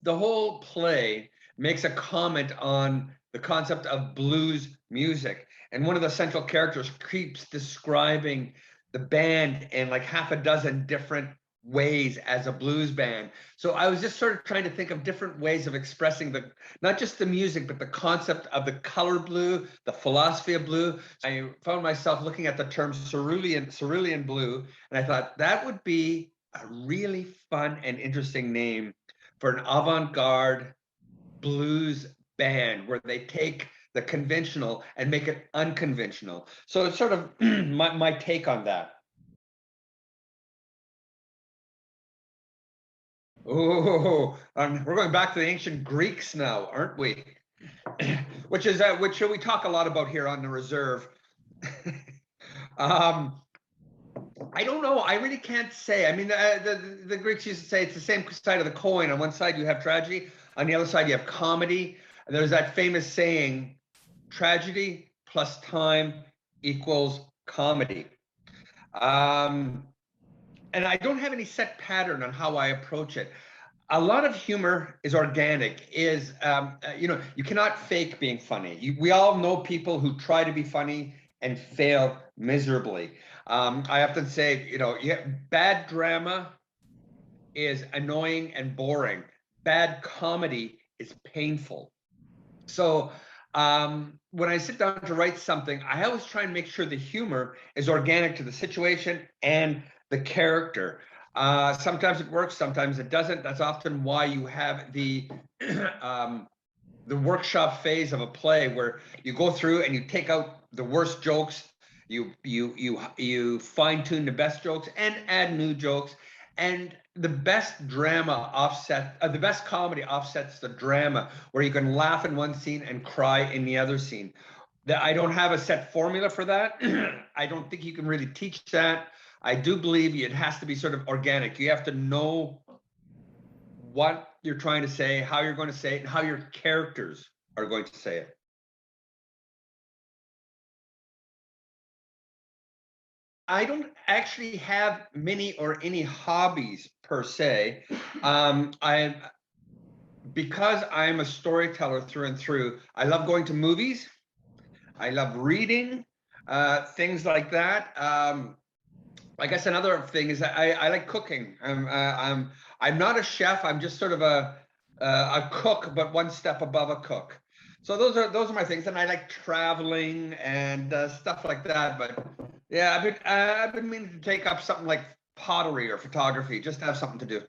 the whole play makes a comment on the concept of blues music. And one of the central characters keeps describing the band in like half a dozen different ways as a blues band. So I was just sort of trying to think of different ways of expressing the, not just the music, but the concept of the color blue, the philosophy of blue. I found myself looking at the term cerulean blue, and I thought that would be a really fun and interesting name for an avant-garde blues band where they take the conventional and make it unconventional. So it's sort of my take on that. Oh, we're going back to the ancient Greeks now, aren't we? Which we talk a lot about here on the reserve. I don't know. I really can't say. I mean, the Greeks used to say it's the same side of the coin. On one side you have tragedy, on the other side you have comedy. And there's that famous saying, tragedy plus time equals comedy. And I don't have any set pattern on how I approach it. A lot of humor is organic, you cannot fake being funny. We all know people who try to be funny and fail miserably. I often say, bad drama is annoying and boring. Bad comedy is painful. So when I sit down to write something, I always try and make sure the humor is organic to the situation and the character. Sometimes it works, sometimes it doesn't. That's often why you have the workshop phase of a play where you go through and you take out the worst jokes, you fine tune the best jokes and add new jokes. And the best the best comedy offsets the drama, where you can laugh in one scene and cry in the other scene. I don't have a set formula for that. I don't think you can really teach that. I do believe it has to be sort of organic. You have to know what you're trying to say, how you're going to say it, and how your characters are going to say it. I don't actually have many or any hobbies per se. Because I'm a storyteller through and through, I love going to movies. I love reading, things like that. I guess another thing is that I like cooking. I'm not a chef. I'm just sort of a cook, but one step above a cook. So those are my things, and I like traveling and stuff like that. But yeah, I've been meaning to take up something like pottery or photography, just to have something to do.